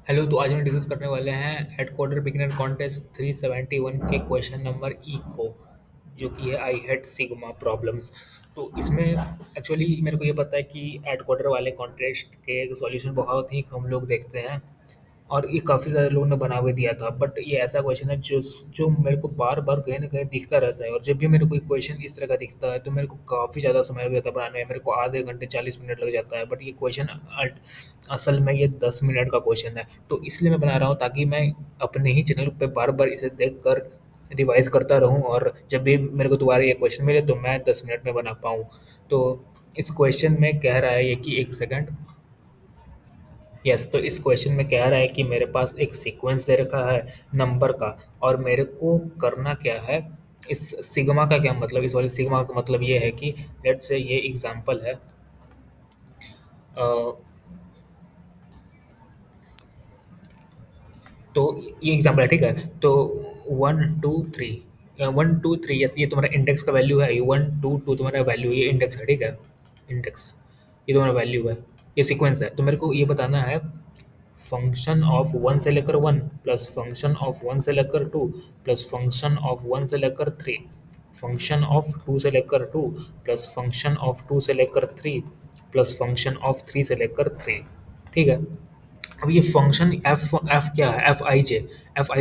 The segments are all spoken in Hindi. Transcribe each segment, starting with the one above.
हेलो। तो आज हम डिस्कस करने वाले हैं हेडक्वार्टर बिगिनर कॉन्टेस्ट 371 के क्वेश्चन नंबर ई को, जो कि है आई हेड सिग्मा प्रॉब्लम्स। तो इसमें एक्चुअली मेरे को ये पता है कि हेडक्वार्टर वाले कॉन्टेस्ट के सॉल्यूशन बहुत ही कम लोग देखते हैं, और ये काफ़ी सारे लोगों ने बना भी दिया था। बट ये ऐसा क्वेश्चन है जो जो मेरे को बार बार कहीं ना कहीं दिखता रहता है, और जब भी मेरे को कोई क्वेश्चन इस तरह का दिखता है तो मेरे को काफ़ी ज़्यादा समय लग जाता है बनाने में। मेरे को आधे घंटे 40 मिनट लग जाता है, बट ये क्वेश्चन असल में ये 10 मिनट का क्वेश्चन है। तो इसलिए मैं बना रहा हूँ ताकि मैं अपने ही चैनल पे बार बार इसे देख कर रिवाइज करता रहूँ, और जब भी मेरे को दोबारा ये क्वेश्चन मिले तो मैं 10 मिनट में बना पाऊँ। तो इस क्वेश्चन में कह रहा है ये कि एक सेकंड। यस, तो इस क्वेश्चन में कह रहा है कि मेरे पास एक सीक्वेंस दे रखा है नंबर का, और मेरे को करना क्या है। इस सिग्मा का क्या मतलब, इस वाले सिग्मा का मतलब ये है कि लेट्स से ये एग्जांपल है। अ, तो ये एग्जांपल है, ठीक है। तो 1 2 3, 1 2 3, यस, ये तुम्हारा इंडेक्स का वैल्यू है। ये 1 2 2 तुम्हारा वैल्यू, ये इंडेक्स है, ठीक है। इंडेक्स, ये तुम्हारा वैल्यू है, ये सीक्वेंस है। तो मेरे को ये बताना है फंक्शन ऑफ वन से लेकर one, plus function of one से लेकर two, plus function of one से लेकर थ्री, फंक्शन ऑफ टू से लेकर two, plus function of two से लेकर three, plus function of three से लेकर थ्री, ठीक है। अब ये फंक्शन एफ एफ क्या है, एफ आई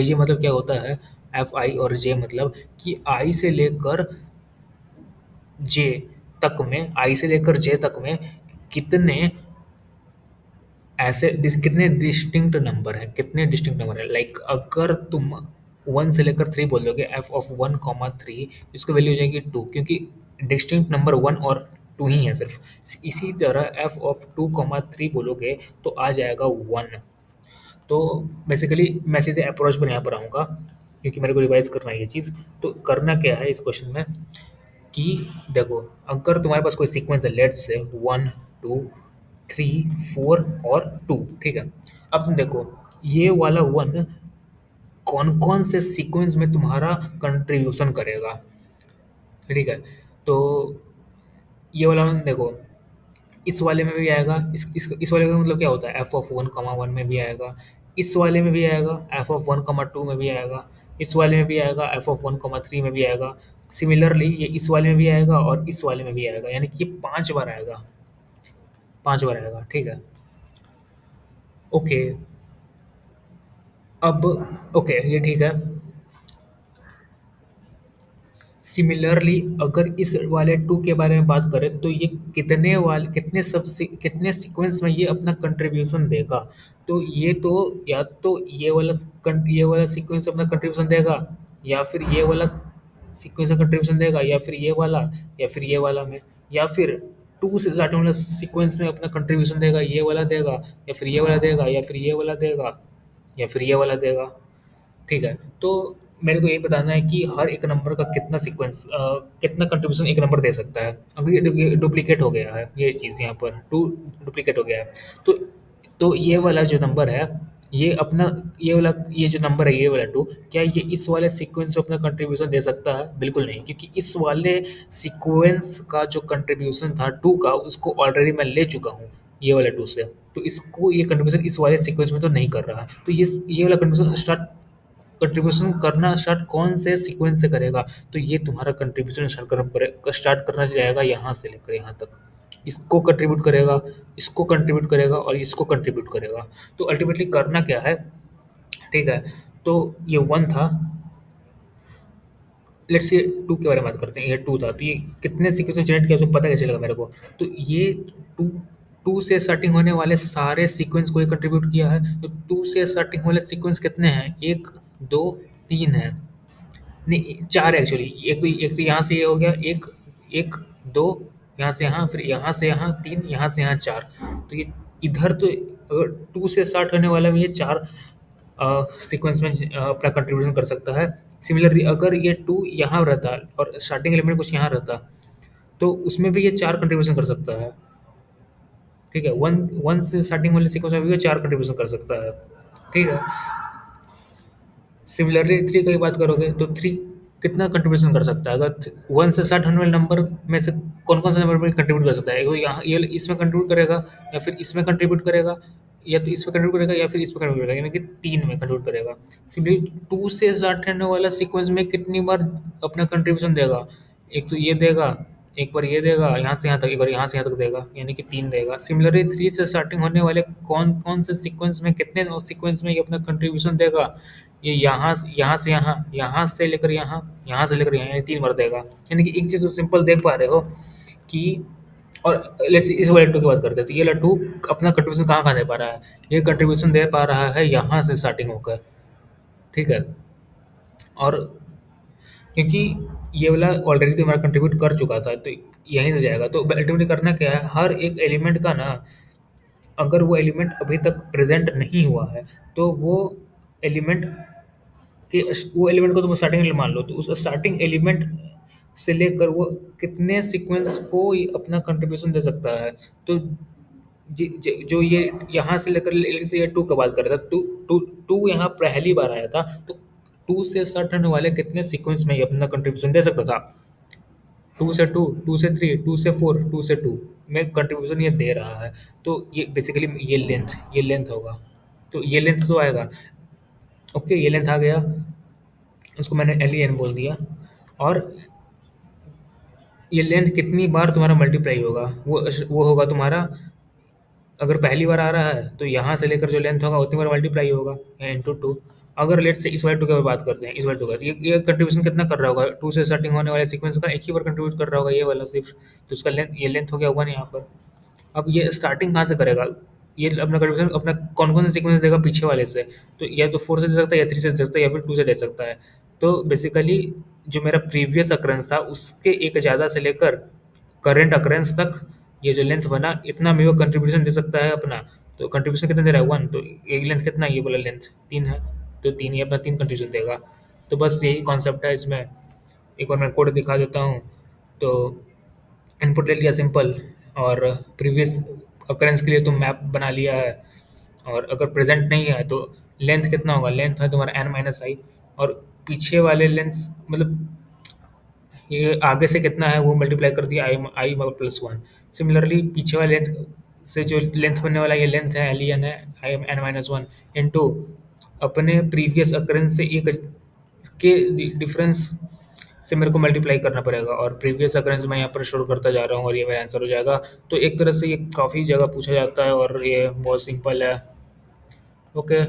जे मतलब क्या होता है। एफ आई और जे मतलब कि आई से लेकर जे तक में, आई से लेकर जे तक में कितने ऐसे कितने डिस्टिंक्ट नंबर है, कितने डिस्टिंक्ट नंबर है। लाइक अगर तुम वन से लेकर थ्री बोल दोगे, एफ ऑफ 1 3, इसकी वैल्यू हो जाएगी टू, क्योंकि डिस्टिंक्ट नंबर वन और टू ही है सिर्फ। इसी तरह एफ ऑफ 2 3 बोलोगे तो आ जाएगा वन। तो बेसिकली मैं सीधे अप्रोच पर यहाँ पर आऊँगा, क्योंकि मेरे को रिवाइज करना है ये चीज़। तो करना क्या है इस क्वेश्चन में कि देखो, अगर तुम्हारे पास कोई सीक्वेंस है, लेट्स से 1 2 3 4 और टू, ठीक है। अब तुम देखो ये वाला वन कौन कौन से सीक्वेंस में तुम्हारा कंट्रीब्यूशन करेगा, ठीक है। तो ये वाला वन देखो, इस वाले में भी आएगा, इस वाले का मतलब क्या होता है, एफ ऑफ 1 1 में भी आएगा, इस वाले में भी आएगा, एफ ऑफ 1 2 में भी आएगा, इस वाले में भी आएगा, एफ ऑफ 1 3 में भी आएगा। सिमिलरली ये इस वाले में भी आएगा और इस वाले में भी आएगा, यानी कि ये 5 बार आएगा, 5 बार आएगा, ठीक है। ओके, अब ओके ये ठीक है। सिमिलरली अगर इस वाले टू के बारे में बात करें तो ये कितने सीक्वेंस में ये अपना कंट्रीब्यूशन देगा। तो ये तो या तो ये वाला सीक्वेंस अपना कंट्रीब्यूशन देगा, या फिर ये वाला सीक्वेंस का कंट्रीब्यूशन देगा, या फिर ये वाला, या फिर ये वाला में, या फिर टू से स्टार्टिंग वाला सीक्वेंस में अपना कंट्रीब्यूशन देगा, ये वाला देगा, या फिर ये वाला देगा, या फिर ये वाला देगा, या फिर ये वाला देगा, ठीक है। तो मेरे को ये बताना है कि हर एक नंबर का कितना सीक्वेंस, कितना कंट्रीब्यूशन एक नंबर दे सकता है। अगर ये डुप्लीकेट हो गया है, ये चीज़ यहाँ पर टू डुप्लीकेट हो गया है, तो ये वाला जो नंबर है, ये अपना, ये वाला, ये जो नंबर है ये वाला टू, क्या ये इस वाले सीक्वेंस में अपना कंट्रीब्यूशन दे सकता है? बिल्कुल नहीं, क्योंकि इस वाले सीक्वेंस का जो कंट्रीब्यूशन था टू का, उसको ऑलरेडी मैं ले चुका हूँ ये वाला टू से। तो इसको ये कंट्रीब्यूशन इस वाले सीक्वेंस में तो नहीं कर रहा है। तो ये वाला कंट्रीब्यूशन करना स्टार्ट कौन से सीक्वेंस से करेगा। तो ये तुम्हारा कंट्रीब्यूशन स्टार्ट करना जाएगा यहाँ से लेकर यहाँ तक। इसको कंट्रीब्यूट करेगा, इसको कंट्रीब्यूट करेगा और इसको कंट्रीब्यूट करेगा। तो अल्टीमेटली करना क्या है, ठीक है। तो ये वन था, लेट्स ये टू के बारे में बात करते हैं। ये टू था, तो ये कितने सीक्वेंस में जनरेट किया उसको पता कैसे चलेगा मेरे को। तो ये टू टू से स्टार्टिंग होने वाले सारे सीक्वेंस को ये कंट्रीब्यूट किया है। तो टू से स्टार्टिंग वाले सीक्वेंस कितने हैं, एक, दो, तीन है, नहीं चार है एक्चुअली। एक तो यहाँ से ये हो गया, एक, एक, दो, यहाँ से यहाँ, फिर यहाँ से यहाँ तीन, यहाँ से यहाँ चार। तो ये इधर तो अगर टू से स्टार्ट होने वाला में ये चार सीक्वेंस में अपना कंट्रीब्यूशन कर सकता है। सिमिलरली अगर ये टू यहाँ रहता और स्टार्टिंग एलिमेंट कुछ यहाँ रहता, तो उसमें भी ये चार कंट्रीब्यूशन कर सकता है, ठीक है। वन वन से स्टार्टिंग वाले सीक्वेंस में भी ये चार कंट्रीब्यूशन कर सकता है, ठीक है। सिमिलरली थ्री की बात करोगे तो थ्री कितना कंट्रीब्यूशन कर सकता है। अगर वन से स्टार्ट होने वाले नंबर में से कौन कौन से नंबर में कंट्रीब्यूट कर सकता है, वो यहाँ ये इसमें कंट्रीब्यूट करेगा, या फिर इसमें कंट्रीब्यूट करेगा, या तो इस पे कंट्रीब्यूट करेगा या फिर इस पे कंट्रीब्यूट करेगा, यानी कि 3 में कंट्रीब्यूट करेगा। सिंपली 2 से स्टार्ट रहने वाला सीक्वेंस में कितनी बार अपना कंट्रीब्यूशन देगा? एक तो ये देगा, एक बार ये देगा यहाँ से यहाँ तक, एक बार यहाँ से यहाँ तक देगा, यानी कि 3 देगा। सिमिलरली 3 से स्टार्टिंग होने वाले कौन-कौन से सीक्वेंस में कितने सीक्वेंस में ये अपना कंट्रीब्यूशन देगा? ये यहाँ से यहाँ, यहाँ से लेकर यहाँ, यहाँ से लेकर यहाँ, यानी 3 बार देगा। यानी कि एक चीज़ तो सिंपल देख पा रहे हो कि और लेट्स इस वाले लट्टू की बात करते हैं, तो ये लट्टू अपना कंट्रीब्यूशन कहाँ-कहाँ दे पा रहा है? ये कंट्रीब्यूशन दे पा रहा है यहाँ से स्टार्टिंग होकर, ठीक है? और क्योंकि ये वाला ऑलरेडी तो हमारा कंट्रीब्यूट कर चुका था, तो यहीं से जाएगा। तो अल्टीमेटली करना क्या है, हर एक एलिमेंट का ना, अगर वो एलिमेंट अभी तक प्रेज़ेंट नहीं हुआ है, तो एलिमेंट वो एलिमेंट को तुम स्टार्टिंग एलिमेंट मान लो, तो उस स्टार्टिंग एलिमेंट से लेकर वो कितने सीक्वेंस को ये अपना कंट्रीब्यूशन दे सकता है। तो जो ये यहाँ से लेकर से ये 2 का बात कर रहा था, 2 यहाँ पहली बार आया था, तो 2 से स्टार्ट होने वाले कितने सीक्वेंस में ये अपना कंट्रीब्यूशन दे सकता था? 2 से 2, 2 से 3, 2 से 4, 2 से 2 में कंट्रीब्यूशन ये दे रहा है। तो ये बेसिकली ये लेंथ होगा। तो ये लेंथ तो आएगा। ओके, ये लेंथ आ गया, उसको मैंने LEN बोल दिया। और ये लेंथ कितनी बार तुम्हारा मल्टीप्लाई होगा, वो होगा तुम्हारा, अगर पहली बार आ रहा है तो यहाँ से लेकर जो लेंथ होगा उतनी बार मल्टीप्लाई होगा, इंटू 2। अगर लेट से इस वाले 2 की बात करते हैं, इस वाले 2 का, तो ये कंट्रीब्यूशन कितना कर रहा होगा? 2 से स्टार्टिंग होने वाले सीक्वेंस का एक ही बार कंट्रीब्यूट कर रहा होगा, ये वाला सिर्फ। तो उसका लेंथ, ये लेंथ हो गया 1 यहाँ पर। अब ये स्टार्टिंग कहाँ से करेगा? ये अपना कंट्रीब्यूशन अपना कौन-कौन से सीक्वेंस देगा पीछे वाले से? तो या तो 4 से दे सकता है, या 3 से दे सकता है, या फिर 2 से दे सकता है। तो बेसिकली जो मेरा प्रीवियस अकरेंस था, उसके एक ज़्यादा से लेकर करंट अकरेंस तक ये जो लेंथ बना, इतना में वो कंट्रीब्यूशन दे सकता है अपना। तो कंट्रीब्यूशन कितना दे रहा है? 1। तो एक लेंथ कितना है? ये वाला लेंथ 3 है। तो 3, ये अपना 3 कंट्रीब्यूशन देगा। तो बस यही कॉन्सेप्ट है इसमें। एक बार मैं कोड दिखा देता हूँ। तो इनपुट ले लिया सिंपल, और प्रीवियस अकरेंस के लिए तुम मैप बना लिया है। और अगर प्रेजेंट नहीं है तो लेंथ कितना होगा? लेंथ है तुम्हारा n माइनस आई, और पीछे वाले लेंथ, मतलब ये आगे से कितना है वो मल्टीप्लाई कर दिया आई प्लस 1। सिमिलरली पीछे वाले लेंथ से जो लेंथ बनने वाला ये लेंथ है, LEN है, I N minus one, into अपने प्रीवियस अकरेंस से एक के डिफरेंस से मेरे को मल्टीप्लाई करना पड़ेगा, और प्रीवियस अकरेंस मैं यहाँ पर शुरू करता जा रहा हूँ, और ये मेरा आंसर हो जाएगा। तो एक तरह से ये काफ़ी जगह पूछा जाता है, और ये बहुत सिंपल है। ओके।